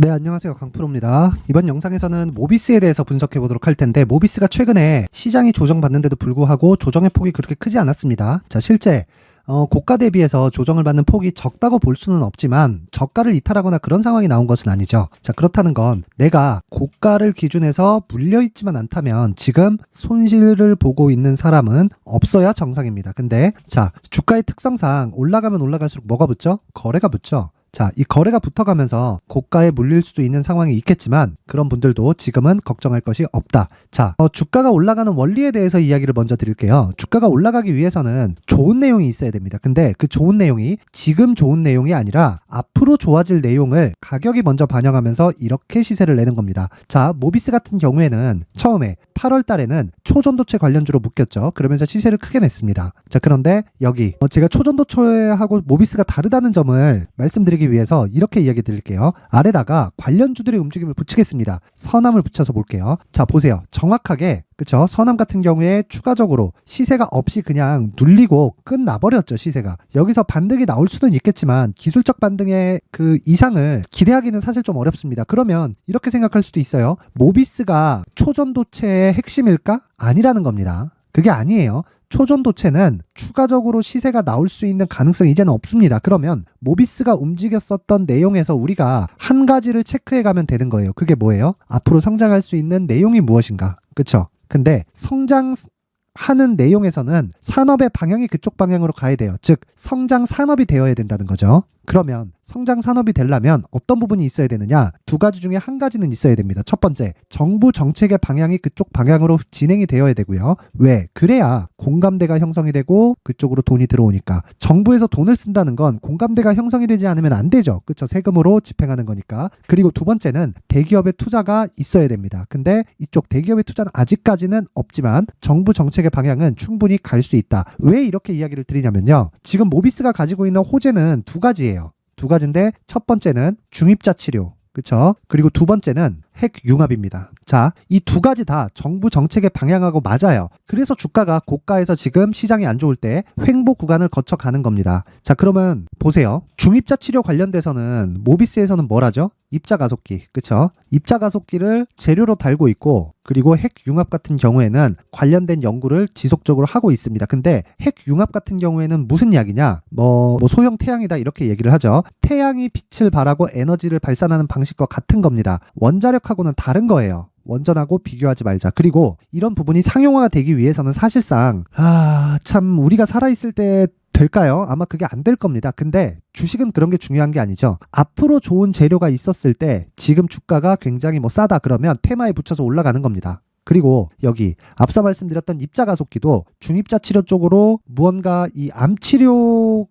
네, 안녕하세요. 강프로입니다. 이번 영상에서는 모비스에 대해서 분석해 보도록 할 텐데, 모비스가 최근에 시장이 조정받는데도 불구하고 조정의 폭이 그렇게 크지 않았습니다. 자, 실제 고가 대비해서 조정을 받는 폭이 적다고 볼 수는 없지만 저가를 이탈하거나 그런 상황이 나온 것은 아니죠. 자, 그렇다는 건 내가 고가를 기준해서 물려있지만 않다면 지금 손실을 보고 있는 사람은 없어야 정상입니다. 근데 자, 주가의 특성상 올라가면 올라갈수록 뭐가 붙죠? 거래가 붙죠. 자, 이 거래가 붙어가면서 고가에 물릴 수도 있는 상황이 있겠지만 그런 분들도 지금은 걱정할 것이 없다. 자, 주가가 올라가는 원리에 대해서 이야기를 먼저 드릴게요. 주가가 올라가기 위해서는 좋은 내용이 있어야 됩니다. 근데 그 좋은 내용이 지금 좋은 내용이 아니라 앞으로 좋아질 내용을 가격이 먼저 반영하면서 이렇게 시세를 내는 겁니다. 자, 모비스 같은 경우에는 처음에 8월 달에는 초전도체 관련주로 묶였죠. 그러면서 시세를 크게 냈습니다. 자, 그런데 여기 제가 초전도체하고 모비스가 다르다는 점을 말씀드리기 위해서 이렇게 이야기 드릴게요. 아래다가 관련주들의 움직임을 붙이겠습니다. 선암을 붙여서 볼게요. 자, 보세요. 정확하게 그쵸? 선암 같은 경우에 추가적으로 시세가 없이 그냥 눌리고 끝나버렸죠. 시세가. 여기서 반등이 나올 수는 있겠지만 기술적 반등의 그 이상을 기대하기는 사실 좀 어렵습니다. 그러면 이렇게 생각할 수도 있어요. 모비스가 초전도체의 핵심일까? 아니라는 겁니다. 그게 아니에요. 초전도체는 추가적으로 시세가 나올 수 있는 가능성이 이제는 없습니다. 그러면 모비스가 움직였었던 내용에서 우리가 한 가지를 체크해 가면 되는 거예요. 그게 뭐예요? 앞으로 성장할 수 있는 내용이 무엇인가? 그쵸? 근데 성장하는 내용에서는 산업의 방향이 그쪽 방향으로 가야 돼요. 즉 성장 산업이 되어야 된다는 거죠. 그러면 성장 산업이 되려면 어떤 부분이 있어야 되느냐? 두 가지 중에 한 가지는 있어야 됩니다. 첫 번째, 정부 정책의 방향이 그쪽 방향으로 진행이 되어야 되고요. 왜? 그래야 공감대가 형성이 되고 그쪽으로 돈이 들어오니까. 정부에서 돈을 쓴다는 건 공감대가 형성이 되지 않으면 안 되죠. 그쵸? 세금으로 집행하는 거니까. 그리고 두 번째는 대기업의 투자가 있어야 됩니다. 근데 이쪽 대기업의 투자는 아직까지는 없지만 정부 정책의 방향은 충분히 갈 수 있다. 왜 이렇게 이야기를 드리냐면요. 지금 모비스가 가지고 있는 호재는 두 가지예요. 두 가지인데 첫 번째는 중입자 치료, 그쵸? 그리고 두 번째는 핵융합입니다. 자, 이 두 가지 다 정부 정책의 방향하고 맞아요. 그래서 주가가 고가에서 지금 시장이 안 좋을 때 횡보 구간을 거쳐 가는 겁니다. 자, 그러면 보세요. 중입자 치료 관련돼서는 모비스에서는 뭘 하죠? 입자 가속기, 그쵸? 입자 가속기를 재료로 달고 있고 그리고 핵융합 같은 경우에는 관련된 연구를 지속적으로 하고 있습니다. 근데 핵융합 같은 경우에는 무슨 이야기냐? 소형 태양이다 이렇게 얘기를 하죠. 태양이 빛을 발하고 에너지를 발산하는 방식과 같은 겁니다. 원자력하고는 다른 거예요. 원전하고 비교하지 말자. 그리고 이런 부분이 상용화가 되기 위해서는 사실상 참 우리가 살아있을 때 될까요? 아마 그게 안 될 겁니다. 근데 주식은 그런 게 중요한 게 아니죠. 앞으로 좋은 재료가 있었을 때 지금 주가가 굉장히 싸다 그러면 테마에 붙여서 올라가는 겁니다. 그리고 여기 앞서 말씀드렸던 입자 가속기도 중입자 치료 쪽으로 무언가 이 암 치료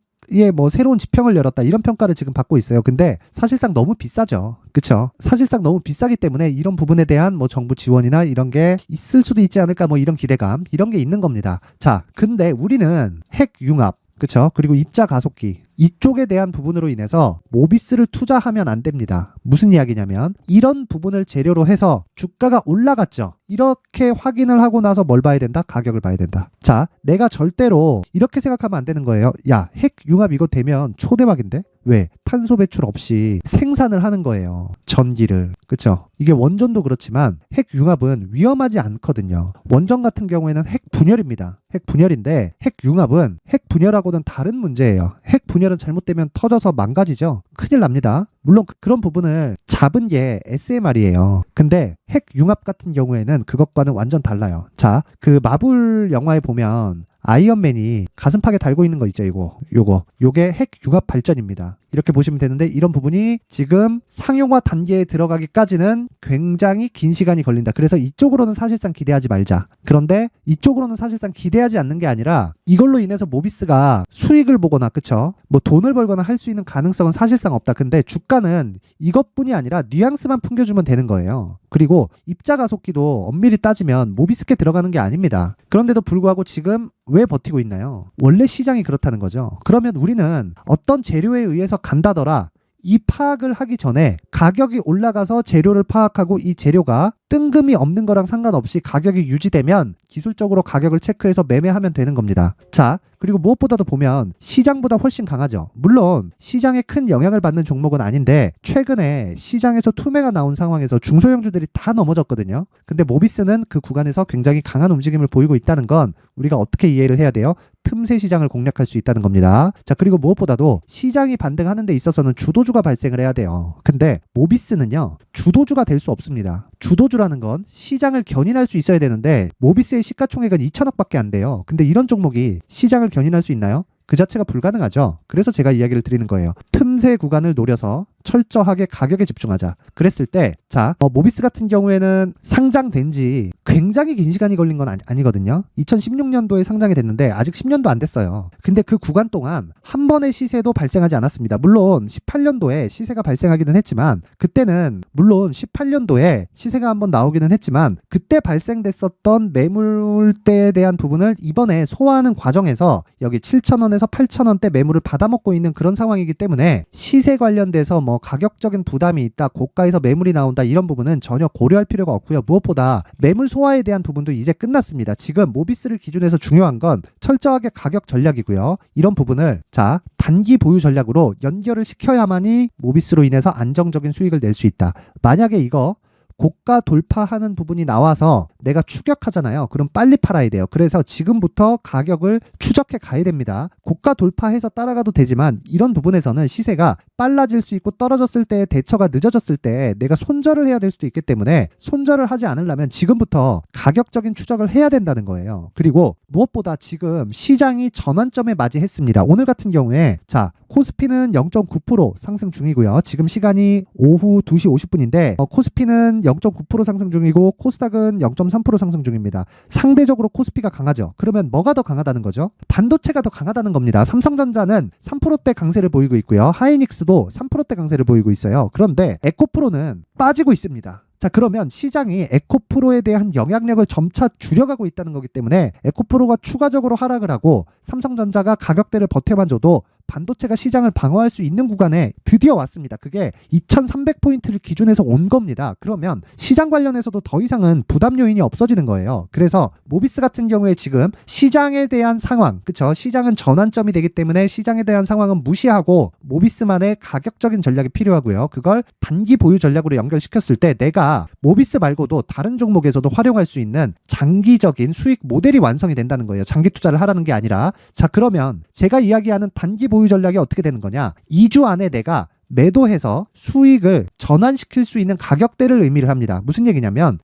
새로운 지평을 열었다 이런 평가를 지금 받고 있어요. 근데 사실상 너무 비싸죠. 그쵸? 사실상 너무 비싸기 때문에 이런 부분에 대한 정부 지원이나 이런 게 있을 수도 있지 않을까 이런 기대감 이런 게 있는 겁니다. 자, 근데 우리는 핵융합 그쵸? 그리고 입자 가속기 이쪽에 대한 부분으로 인해서 모비스를 투자하면 안 됩니다. 무슨 이야기냐면 이런 부분을 재료로 해서 주가가 올라갔죠. 이렇게 확인을 하고 나서 뭘 봐야 된다? 가격을 봐야 된다. 자, 내가 절대로 이렇게 생각하면 안 되는 거예요. 야, 핵융합 이거 되면 초대박인데? 왜? 탄소 배출 없이 생산을 하는 거예요. 전기를. 그쵸? 이게 원전도 그렇지만 핵융합은 위험하지 않거든요. 원전 같은 경우에는 핵분열입니다. 핵분열인데 핵융합은 핵분열하고는 다른 문제예요. 핵분열은 잘못되면 터져서 망가지죠. 큰일 납니다. 물론 그런 부분을 잡은 게 SMR이에요. 근데 핵융합 같은 경우에는 그것과는 완전 달라요. 자, 그 마블 영화에 보면 아이언맨이 가슴팍에 달고 있는 거 있죠, 요게 핵융합 발전입니다. 이렇게 보시면 되는데 이런 부분이 지금 상용화 단계에 들어가기까지는 굉장히 긴 시간이 걸린다. 그래서 이쪽으로는 사실상 기대하지 말자. 그런데 이쪽으로는 사실상 기대하지 않는 게 아니라 이걸로 인해서 모비스가 수익을 보거나 그쵸? 돈을 벌거나 할 수 있는 가능성은 사실상 없다. 근데 주가는 이것뿐이 아니라 뉘앙스만 풍겨주면 되는 거예요. 그리고 입자 가속기도 엄밀히 따지면 모비스께 들어가는 게 아닙니다. 그런데도 불구하고 지금 왜 버티고 있나요? 원래 시장이 그렇다는 거죠. 그러면 우리는 어떤 재료에 의해서 간다더라 이 파악을 하기 전에 가격이 올라가서 재료를 파악하고 이 재료가 뜬금이 없는 거랑 상관없이 가격이 유지되면 기술적으로 가격을 체크해서 매매하면 되는 겁니다. 자, 그리고 무엇보다도 보면 시장보다 훨씬 강하죠. 물론 시장에 큰 영향을 받는 종목은 아닌데 최근에 시장에서 투매가 나온 상황에서 중소형주들이 다 넘어졌거든요. 근데 모비스는 그 구간에서 굉장히 강한 움직임을 보이고 있다는 건 우리가 어떻게 이해를 해야 돼요? 틈새 시장을 공략할 수 있다는 겁니다. 자, 그리고 무엇보다도 시장이 반등하는 데 있어서는 주도주가 발생을 해야 돼요. 근데 모비스는요, 주도주가 될 수 없습니다. 주도주라는 건 시장을 견인할 수 있어야 되는데 모비스의 시가총액은 2천억밖에 안 돼요. 근데 이런 종목이 시장을 견인할 수 있나요? 그 자체가 불가능하죠. 그래서 제가 이야기를 드리는 거예요. 틈새 구간을 노려서 철저하게 가격에 집중하자. 그랬을 때, 자, 모비스 같은 경우에는 상장된 지 굉장히 긴 시간이 걸린 건 아니거든요. 2016년도에 상장이 됐는데 아직 10년도 안 됐어요. 근데 그 구간 동안 한 번의 시세도 발생하지 않았습니다. 물론 18년도에 시세가 발생하기는 했지만 그때는 물론 18년도에 시세가 한번 나오기는 했지만 그때 발생됐었던 매물대에 대한 부분을 이번에 소화하는 과정에서 여기 7,000원에서 8,000원대 매물을 받아먹고 있는 그런 상황이기 때문에 시세 관련돼서 뭐 가격적인 부담이 있다, 고가에서 매물이 나온다 이런 부분은 전혀 고려할 필요가 없고요. 무엇보다 매물 소화에 대한 부분도 이제 끝났습니다. 지금 모비스를 기준해서 중요한 건 철저하게 가격 전략이고요. 이런 부분을 자, 단기 보유 전략으로 연결을 시켜야만이 모비스로 인해서 안정적인 수익을 낼 수 있다. 만약에 이거 고가 돌파하는 부분이 나와서 내가 추격하잖아요. 그럼 빨리 팔아야 돼요. 그래서 지금부터 가격을 추적해 가야 됩니다. 고가 돌파해서 따라가도 되지만 이런 부분에서는 시세가 빨라질 수 있고 떨어졌을 때 대처가 늦어졌을 때 내가 손절을 해야 될 수도 있기 때문에 손절을 하지 않으려면 지금부터 가격적인 추적을 해야 된다는 거예요. 그리고 무엇보다 지금 시장이 전환점에 맞이했습니다. 오늘 같은 경우에 자, 코스피는 0.9% 상승 중이고요. 지금 시간이 오후 2시 50분인데 코스피는 0.9% 상승 중이고 코스닥은 0.3% 상승 중입니다. 상대적으로 코스피가 강하죠. 그러면 뭐가 더 강하다는 거죠? 반도체가 더 강하다는 겁니다. 삼성전자는 3%대 강세를 보이고 있고요. 하이닉스도 3%대 강세를 보이고 있어요. 그런데 에코프로는 빠지고 있습니다. 자, 그러면 시장이 에코프로에 대한 영향력을 점차 줄여가고 있다는 거기 때문에 에코프로가 추가적으로 하락을 하고 삼성전자가 가격대를 버텨만 줘도 반도체가 시장을 방어할 수 있는 구간에 드디어 왔습니다. 그게 2300포인트를 기준해서 온 겁니다. 그러면 시장 관련해서도 더 이상은 부담 요인이 없어지는 거예요. 그래서 모비스 같은 경우에 지금 시장에 대한 상황, 그쵸? 시장은 전환점이 되기 때문에 시장에 대한 상황은 무시하고 모비스만의 가격적인 전략이 필요하고요. 그걸 단기 보유 전략으로 연결시켰을 때 내가 모비스 말고도 다른 종목에서도 활용할 수 있는 장기적인 수익 모델이 완성이 된다는 거예요. 장기 투자를 하라는 게 아니라. 자, 그러면 제가 이야기하는 단기 보유 전략이 어떻게 되는 거냐? 2주 안에 내가 매도해서 수익을 전환시킬 수 있는 가격대를 의미를 합니다. 무슨 얘기냐면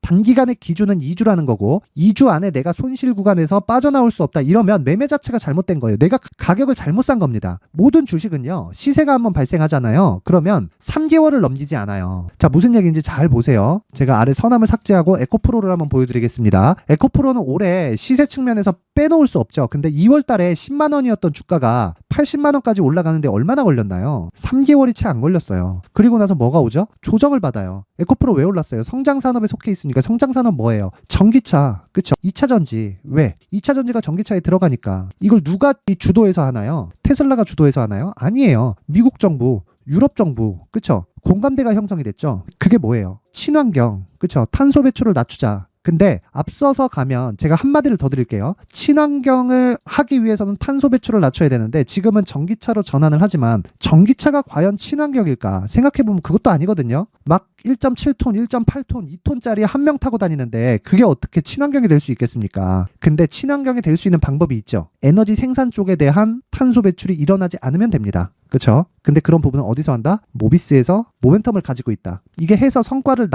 단기간의 기준은 2주라는 거고 2주 안에 내가 손실 구간에서 빠져나올 수 없다. 이러면 매매 자체가 잘못된 거예요. 내가 가격을 잘못 산 겁니다. 모든 주식은요. 시세가 한번 발생하잖아요. 그러면 3개월을 넘기지 않아요. 자, 무슨 얘기인지 잘 보세요. 제가 아래 서남을 삭제하고 에코프로를 한번 보여드리겠습니다. 에코프로는 올해 시세 측면에서 빼놓을 수 없죠. 근데 2월 달에 10만 원이었던 주가가 80만 원까지 올라가는데 얼마나 걸렸나요? 3개월이 채 안 걸렸어요. 그리고 나서 뭐가 오죠? 조정을 받아요. 에코프로 왜 올랐어요? 성장 산업에 속해 있으니까. 성장 산업 뭐예요? 전기차. 그쵸? 2차 전지. 왜? 2차 전지가 전기차에 들어가니까. 이걸 누가 주도해서 하나요? 테슬라가 주도해서 하나요? 아니에요. 미국 정부, 유럽 정부. 그쵸? 공감대가 형성이 됐죠. 그게 뭐예요? 친환경. 그쵸? 탄소 배출을 낮추자. 근데 앞서서 가면 제가 한마디를 더 드릴게요. 친환경을 하기 위해서는 탄소 배출을 낮춰야 되는데 지금은 전기차로 전환을 하지만 전기차가 과연 친환경일까? 생각해보면 그것도 아니거든요. 막 1.7톤, 1.8톤, 2톤짜리 한 명 타고 다니는데 그게 어떻게 친환경이 될 수 있겠습니까? 근데 친환경이 될 수 있는 방법이 있죠. 에너지 생산 쪽에 대한 탄소 배출이 일어나지 않으면 됩니다. 그렇죠? 근데 그런 부분은 어디서 한다? 모비스에서 모멘텀을 가지고 있다. 이게 해서 성과를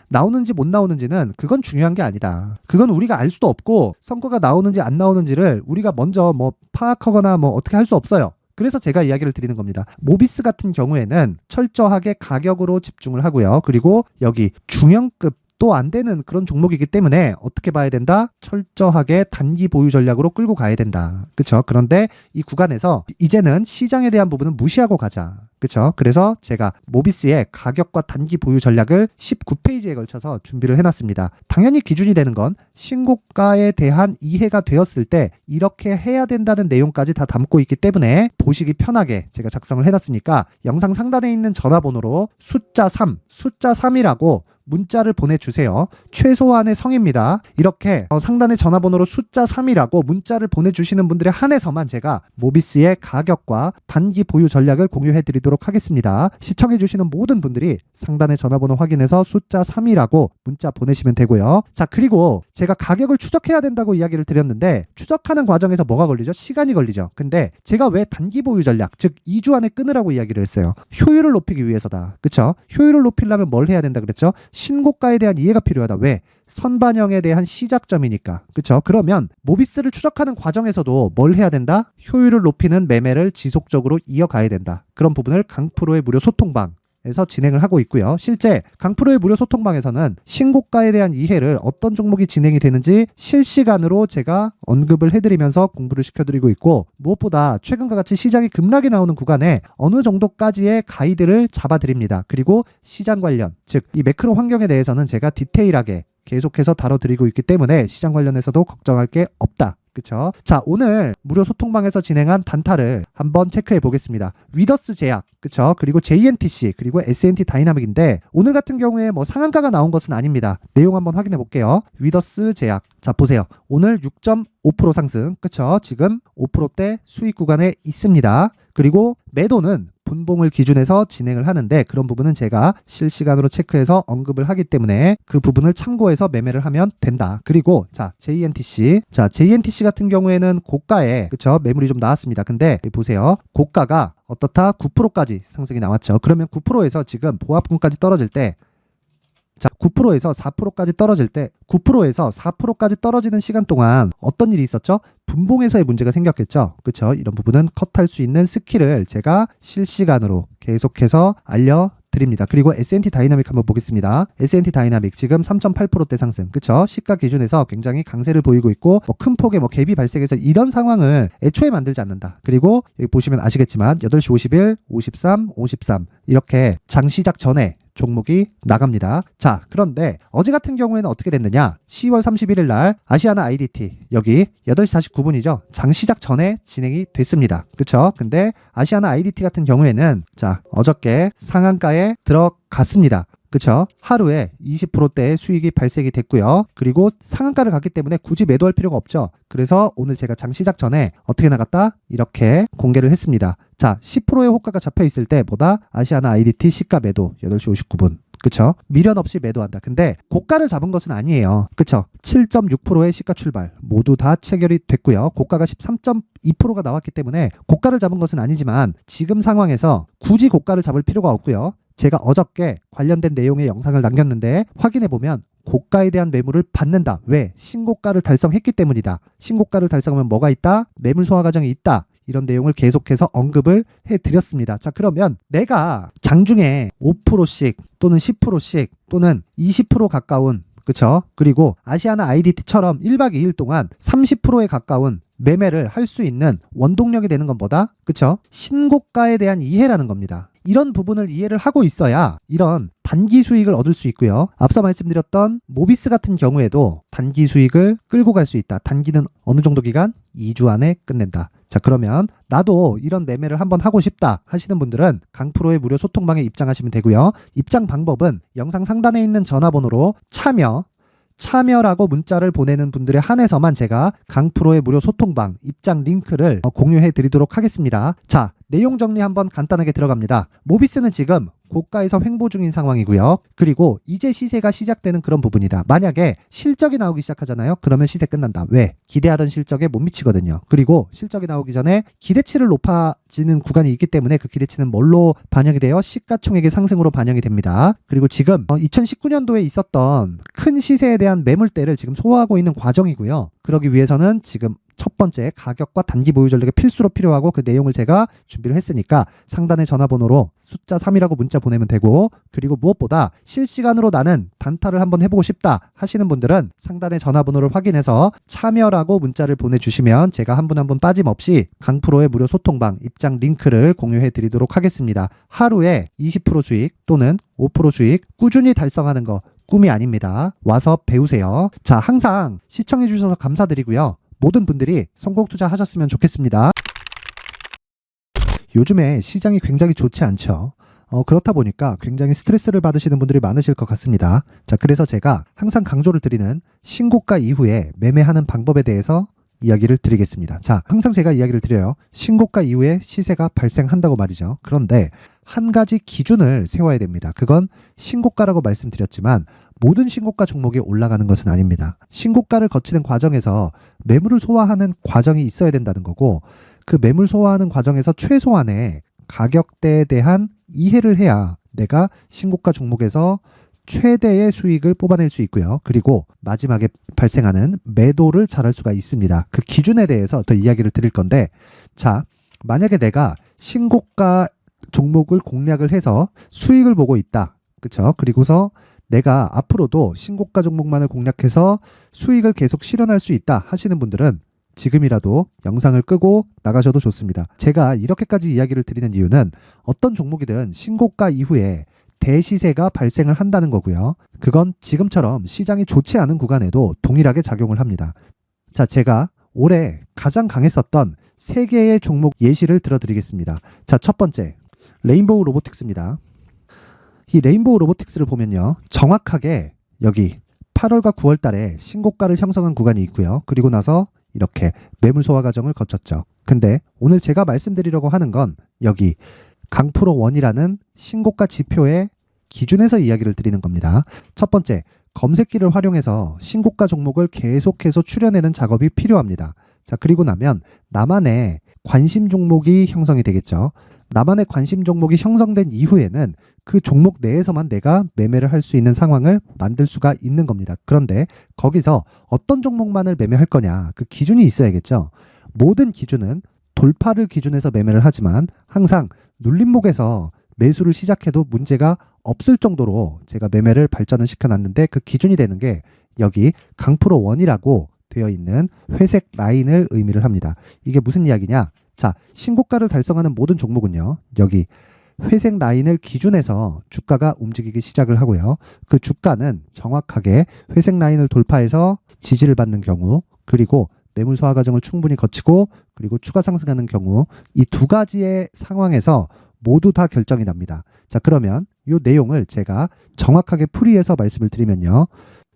나오는지 못 나오는지는 그건 중요한 게 아니다. 그건 우리가 알 수도 없고 성과가 나오는지 안 나오는지를 우리가 먼저 뭐 파악하거나 뭐 어떻게 할 수 없어요. 그래서 제가 이야기를 드리는 겁니다. 모비스 같은 경우에는 철저하게 가격으로 집중을 하고요. 그리고 여기 중형급 또 안 되는 그런 종목이기 때문에 어떻게 봐야 된다? 철저하게 단기 보유 전략으로 끌고 가야 된다. 그쵸? 그런데 이 구간에서 이제는 시장에 대한 부분은 무시하고 가자. 그쵸? 그래서 제가 모비스의 가격과 단기 보유 전략을 19페이지에 걸쳐서 준비를 해놨습니다. 당연히 기준이 되는 건 신고가에 대한 이해가 되었을 때 이렇게 해야 된다는 내용까지 다 담고 있기 때문에 보시기 편하게 제가 작성을 해놨으니까 영상 상단에 있는 전화번호로 숫자 3, 숫자 3이라고 문자를 보내주세요. 최소한의 성입니다. 이렇게 상단의 전화번호로 숫자 3이라고 문자를 보내주시는 분들에 한해서만 제가 모비스의 가격과 단기 보유 전략을 공유해 드리도록 하겠습니다. 시청해 주시는 모든 분들이 상단의 전화번호 확인해서 숫자 3이라고 문자 보내시면 되고요. 자, 그리고 제가 가격을 추적해야 된다고 이야기를 드렸는데 추적하는 과정에서 뭐가 걸리죠? 시간이 걸리죠. 근데 제가 왜 단기 보유 전략, 즉 2주 안에 끊으라고 이야기를 했어요. 효율을 높이기 위해서다. 그쵸? 효율을 높이려면 뭘 해야 된다 그랬죠? 신고가에 대한 이해가 필요하다. 왜? 선반영에 대한 시작점이니까. 그쵸? 그러면 모비스를 추적하는 과정에서도 뭘 해야 된다? 효율을 높이는 매매를 지속적으로 이어가야 된다. 그런 부분을 강프로의 무료 소통방 에서 진행을 하고 있고요. 실제 강프로의 무료 소통방에서는 신고가에 대한 이해를 어떤 종목이 진행이 되는지 실시간으로 제가 언급을 해드리면서 공부를 시켜드리고 있고, 무엇보다 최근과 같이 시장이 급락이 나오는 구간에 어느 정도까지의 가이드를 잡아드립니다. 그리고 시장 관련, 즉 이 매크로 환경에 대해서는 제가 디테일하게 계속해서 다뤄드리고 있기 때문에 시장 관련해서도 걱정할 게 없다. 그쵸? 자, 오늘 무료 소통방에서 진행한 단타를 한번 체크해 보겠습니다. 위더스 제약, 그쵸? 그리고 JNTC, 그리고 S&T 다이나믹인데 오늘 같은 경우에 뭐 상한가가 나온 것은 아닙니다. 내용 한번 확인해 볼게요. 위더스 제약. 자, 보세요. 오늘 6.5% 상승, 그쵸? 지금 5%대 수익 구간에 있습니다. 그리고 매도는 분봉을 기준해서 진행을 하는데 그런 부분은 제가 실시간으로 체크해서 언급을 하기 때문에 그 부분을 참고해서 매매를 하면 된다. 그리고 자, JNTC. 자, JNTC 같은 경우에는 고가에 그쵸? 매물이 좀 나왔습니다. 근데 보세요. 고가가 어떻다? 9%까지 상승이 나왔죠. 그러면 9%에서 지금 보합권까지 떨어질 때, 자, 9%에서 4%까지 떨어질 때 9%에서 4%까지 떨어지는 시간 동안 어떤 일이 있었죠? 분봉에서의 문제가 생겼겠죠. 그렇죠? 이런 부분은 컷할 수 있는 스킬을 제가 실시간으로 계속해서 알려드립니다. 그리고 S&T 다이나믹 한번 보겠습니다. S&T 다이나믹 지금 3.8%대 상승. 그렇죠? 시가 기준에서 굉장히 강세를 보이고 있고 큰 폭의 갭이 발생해서 이런 상황을 애초에 만들지 않는다. 그리고 여기 보시면 아시겠지만 8시 51, 53, 53 이렇게 장 시작 전에 종목이 나갑니다. 자, 그런데 어제 같은 경우에는 어떻게 됐느냐? 10월 31일 날 아시아나 IDT 여기 8시 49분이죠. 장 시작 전에 진행이 됐습니다. 그쵸? 근데 아시아나 IDT 같은 경우에는 자, 어저께 상한가에 들어갔습니다. 그쵸? 하루에 20%대의 수익이 발생이 됐고요. 그리고 상한가를 갔기 때문에 굳이 매도할 필요가 없죠. 그래서 오늘 제가 장 시작 전에 어떻게 나갔다? 이렇게 공개를 했습니다. 자, 10%의 호가가 잡혀 있을 때 보다 아시아나 IDT 시가 매도 8시 59분. 그쵸? 미련 없이 매도한다. 근데 고가를 잡은 것은 아니에요. 그쵸? 7.6%의 시가 출발 모두 다 체결이 됐고요. 고가가 13.2%가 나왔기 때문에 고가를 잡은 것은 아니지만 지금 상황에서 굳이 고가를 잡을 필요가 없고요. 제가 어저께 관련된 내용의 영상을 남겼는데 확인해보면 고가에 대한 매물을 받는다. 왜? 신고가를 달성했기 때문이다. 신고가를 달성하면 뭐가 있다? 매물 소화 과정이 있다. 이런 내용을 계속해서 언급을 해드렸습니다. 자, 그러면 내가 장중에 5%씩 또는 10%씩 또는 20% 가까운 그쵸? 그리고 아시아나 IDT처럼 1박 2일 동안 30%에 가까운 매매를 할 수 있는 원동력이 되는 건 뭐다? 그쵸? 신고가에 대한 이해라는 겁니다. 이런 부분을 이해를 하고 있어야 이런 단기 수익을 얻을 수 있고요. 앞서 말씀드렸던 모비스 같은 경우에도 단기 수익을 끌고 갈 수 있다. 단기는 어느 정도 기간? 2주 안에 끝낸다. 자, 그러면 나도 이런 매매를 한번 하고 싶다 하시는 분들은 강프로의 무료 소통방에 입장하시면 되고요. 입장 방법은 영상 상단에 있는 전화번호로 참여라고 문자를 보내는 분들에 한해서만 제가 강프로의 무료 소통방 입장 링크를 공유해 드리도록 하겠습니다. 자, 내용 정리 한번 간단하게 들어갑니다. 모비스는 지금 고가에서 횡보 중인 상황이고요. 그리고 이제 시세가 시작되는 그런 부분이다. 만약에 실적이 나오기 시작하잖아요. 그러면 시세 끝난다. 왜? 기대하던 실적에 못 미치거든요. 그리고 실적이 나오기 전에 기대치를 높아지는 구간이 있기 때문에 그 기대치는 뭘로 반영이 되어 시가총액의 상승으로 반영이 됩니다. 그리고 지금 2019년도에 있었던 큰 시세에 대한 매물대를 지금 소화하고 있는 과정이고요. 그러기 위해서는 지금 첫 번째 가격과 단기 보유 전략이 필수로 필요하고 그 내용을 제가 준비를 했으니까 상단의 전화번호로 숫자 3이라고 문자 보내면 되고, 그리고 무엇보다 실시간으로 나는 단타를 한번 해보고 싶다 하시는 분들은 상단의 전화번호를 확인해서 참여라고 문자를 보내주시면 제가 한 분 한 분 빠짐없이 강프로의 무료 소통방 입장 링크를 공유해 드리도록 하겠습니다. 하루에 20% 수익 또는 5% 수익 꾸준히 달성하는 거 꿈이 아닙니다. 와서 배우세요. 자, 항상 시청해 주셔서 감사드리고요. 모든 분들이 성공 투자하셨으면 좋겠습니다. 요즘에 시장이 굉장히 좋지 않죠. 그렇다 보니까 굉장히 스트레스를 받으시는 분들이 많으실 것 같습니다. 자, 그래서 제가 항상 강조를 드리는 신고가 이후에 매매하는 방법에 대해서 이야기를 드리겠습니다. 자, 항상 제가 이야기를 드려요. 신고가 이후에 시세가 발생한다고 말이죠. 그런데 한 가지 기준을 세워야 됩니다. 그건 신고가라고 말씀드렸지만 모든 신고가 종목이 올라가는 것은 아닙니다. 신고가를 거치는 과정에서 매물을 소화하는 과정이 있어야 된다는 거고, 그 매물 소화하는 과정에서 최소한의 가격대에 대한 이해를 해야 내가 신고가 종목에서 최대의 수익을 뽑아낼 수 있고요. 그리고 마지막에 발생하는 매도를 잘할 수가 있습니다. 그 기준에 대해서 더 이야기를 드릴 건데, 자, 만약에 내가 신고가 종목을 공략을 해서 수익을 보고 있다. 그쵸? 그리고서 내가 앞으로도 신고가 종목만을 공략해서 수익을 계속 실현할 수 있다 하시는 분들은 지금이라도 영상을 끄고 나가셔도 좋습니다. 제가 이렇게까지 이야기를 드리는 이유는 어떤 종목이든 신고가 이후에 대시세가 발생을 한다는 거고요. 그건 지금처럼 시장이 좋지 않은 구간에도 동일하게 작용을 합니다. 자, 제가 올해 가장 강했었던 3개의 종목 예시를 들어드리겠습니다. 자, 첫 번째, 레인보우 로보틱스입니다. 이 레인보우 로보틱스를 보면요, 정확하게 여기 8월과 9월 달에 신고가를 형성한 구간이 있고요. 그리고 나서 이렇게 매물 소화 과정을 거쳤죠. 근데 오늘 제가 말씀드리려고 하는 건 여기 강프로 1이라는 신고가 지표의 기준에서 이야기를 드리는 겁니다. 첫 번째, 검색기를 활용해서 신고가 종목을 계속해서 추려내는 작업이 필요합니다. 자, 그리고 나면 나만의 관심 종목이 형성이 되겠죠. 나만의 관심 종목이 형성된 이후에는 그 종목 내에서만 내가 매매를 할 수 있는 상황을 만들 수가 있는 겁니다. 그런데 거기서 어떤 종목만을 매매할 거냐, 그 기준이 있어야겠죠. 모든 기준은 돌파를 기준해서 매매를 하지만 항상 눌림목에서 매수를 시작해도 문제가 없을 정도로 제가 매매를 발전을 시켜놨는데, 그 기준이 되는 게 여기 강프로 1이라고 되어 있는 회색 라인을 의미를 합니다. 이게 무슨 이야기냐? 자, 신고가를 달성하는 모든 종목은요, 여기 회색 라인을 기준해서 주가가 움직이기 시작을 하고요. 그 주가는 정확하게 회색 라인을 돌파해서 지지를 받는 경우, 그리고 매물 소화 과정을 충분히 거치고 그리고 추가 상승하는 경우, 이 두 가지의 상황에서 모두 다 결정이 납니다. 자, 그러면 이 내용을 제가 정확하게 풀이해서 말씀을 드리면요,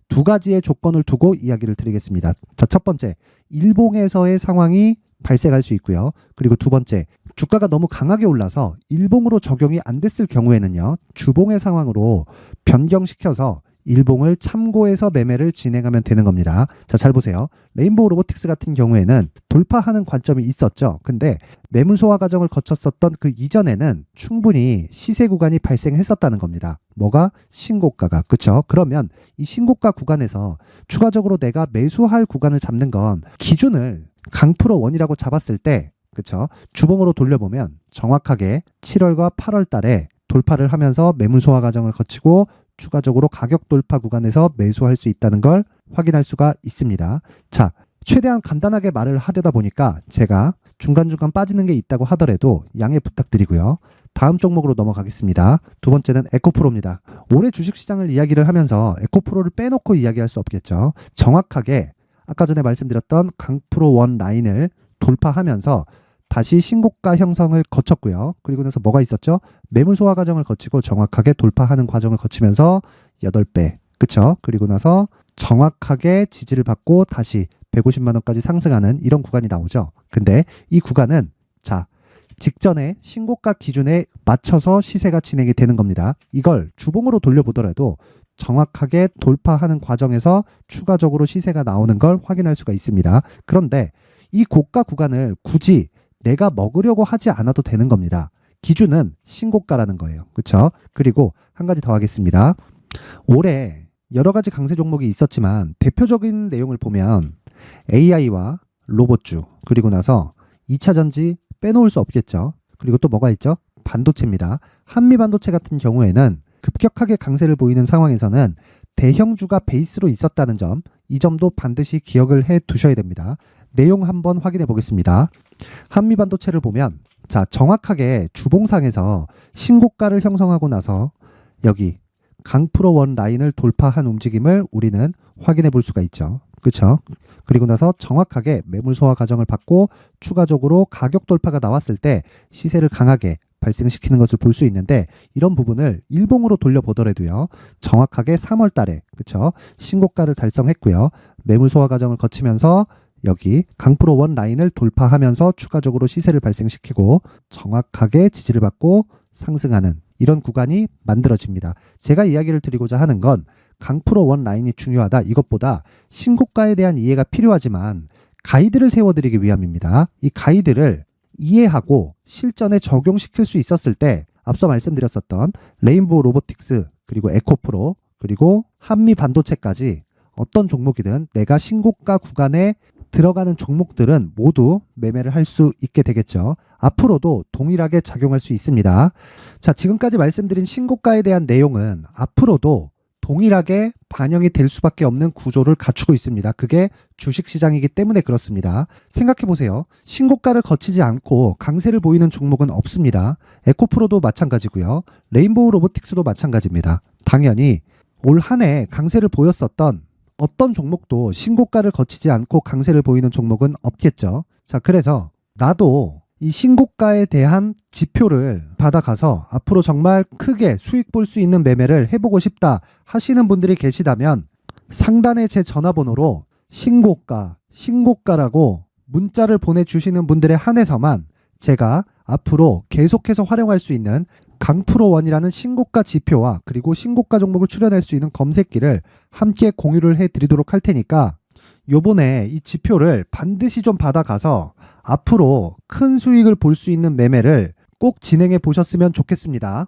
두 가지의 조건을 두고 이야기를 드리겠습니다. 자, 첫 번째, 일봉에서의 상황이 발생할 수 있고요. 그리고 두 번째, 주가가 너무 강하게 올라서 일봉으로 적용이 안 됐을 경우에는요, 주봉의 상황으로 변경시켜서 일봉을 참고해서 매매를 진행하면 되는 겁니다. 자, 잘 보세요. 레인보우 로보틱스 같은 경우에는 돌파하는 관점이 있었죠. 근데 매물 소화 과정을 거쳤었던 그 이전에는 충분히 시세 구간이 발생했었다는 겁니다. 뭐가? 신고가가. 그쵸? 그러면 이 신고가 구간에서 추가적으로 내가 매수할 구간을 잡는 건 기준을 강프로 1이라고 잡았을 때, 그쵸? 주봉으로 돌려보면 정확하게 7월과 8월 달에 돌파를 하면서 매물 소화 과정을 거치고 추가적으로 가격 돌파 구간에서 매수할 수 있다는 걸 확인할 수가 있습니다. 자, 최대한 간단하게 말을 하려다 보니까 제가 중간중간 빠지는 게 있다고 하더라도 양해 부탁드리고요. 다음 종목으로 넘어가겠습니다. 두 번째는 에코프로입니다. 올해 주식시장을 이야기를 하면서 에코프로를 빼놓고 이야기할 수 없겠죠. 정확하게 아까 전에 말씀드렸던 강프로 1 라인을 돌파하면서 다시 신고가 형성을 거쳤고요. 그리고 나서 뭐가 있었죠? 매물 소화 과정을 거치고 정확하게 돌파하는 과정을 거치면서 8배. 그쵸? 그리고 나서 정확하게 지지를 받고 다시 150만 원까지 상승하는 이런 구간이 나오죠. 근데 이 구간은 자, 직전에 신고가 기준에 맞춰서 시세가 진행이 되는 겁니다. 이걸 주봉으로 돌려보더라도 정확하게 돌파하는 과정에서 추가적으로 시세가 나오는 걸 확인할 수가 있습니다. 그런데 이 고가 구간을 굳이 내가 먹으려고 하지 않아도 되는 겁니다. 기준은 신고가라는 거예요. 그렇죠? 그리고 한 가지 더 하겠습니다. 올해 여러 가지 강세 종목이 있었지만 대표적인 내용을 보면 AI와 로봇주, 그리고 나서 2차 전지 빼놓을 수 없겠죠. 그리고 또 뭐가 있죠? 반도체입니다. 한미반도체 같은 경우에는 급격하게 강세를 보이는 상황에서는 대형주가 베이스로 있었다는 점, 이 점도 반드시 기억을 해 두셔야 됩니다. 내용 한번 확인해 보겠습니다. 한미반도체를 보면 자, 정확하게 주봉상에서 신고가를 형성하고 나서 여기 강프로 1 라인을 돌파한 움직임을 우리는 확인해 볼 수가 있죠. 그렇죠? 그리고 나서 정확하게 매물 소화 과정을 받고 추가적으로 가격 돌파가 나왔을 때 시세를 강하게 발생시키는 것을 볼 수 있는데 이런 부분을 일봉으로 돌려보더라도요. 정확하게 3월 달에 그쵸? 신고가를 달성했고요. 매물 소화 과정을 거치면서 여기 강프로 원 라인을 돌파하면서 추가적으로 시세를 발생시키고 정확하게 지지를 받고 상승하는 이런 구간이 만들어집니다. 제가 이야기를 드리고자 하는 건 강프로 원 라인이 중요하다 이것보다 신고가에 대한 이해가 필요하지만 가이드를 세워드리기 위함입니다. 이 가이드를 이해하고 실전에 적용시킬 수 있었을 때 앞서 말씀드렸었던 레인보우 로보틱스 그리고 에코프로 그리고 한미 반도체까지 어떤 종목이든 내가 신고가 구간에 들어가는 종목들은 모두 매매를 할 수 있게 되겠죠. 앞으로도 동일하게 작용할 수 있습니다. 자, 지금까지 말씀드린 신고가에 대한 내용은 앞으로도 동일하게 반영이 될 수밖에 없는 구조를 갖추고 있습니다. 그게 주식시장이기 때문에 그렇습니다. 생각해 보세요. 신고가를 거치지 않고 강세를 보이는 종목은 없습니다. 에코프로도 마찬가지고요. 레인보우 로보틱스도 마찬가지입니다. 당연히 올 한 해 강세를 보였었던 어떤 종목도 신고가를 거치지 않고 강세를 보이는 종목은 없겠죠. 자, 그래서 나도 이 신고가에 대한 지표를 받아가서 앞으로 정말 크게 수익 볼 수 있는 매매를 해보고 싶다 하시는 분들이 계시다면 상단에 제 전화번호로 신고가라고 문자를 보내주시는 분들에 한해서만 제가 앞으로 계속해서 활용할 수 있는 강프로원이라는 신고가 지표와 그리고 신고가 종목을 출연할 수 있는 검색기를 함께 공유를 해드리도록 할 테니까 요번에 이 지표를 반드시 좀 받아가서 앞으로 큰 수익을 볼 수 있는 매매를 꼭 진행해 보셨으면 좋겠습니다.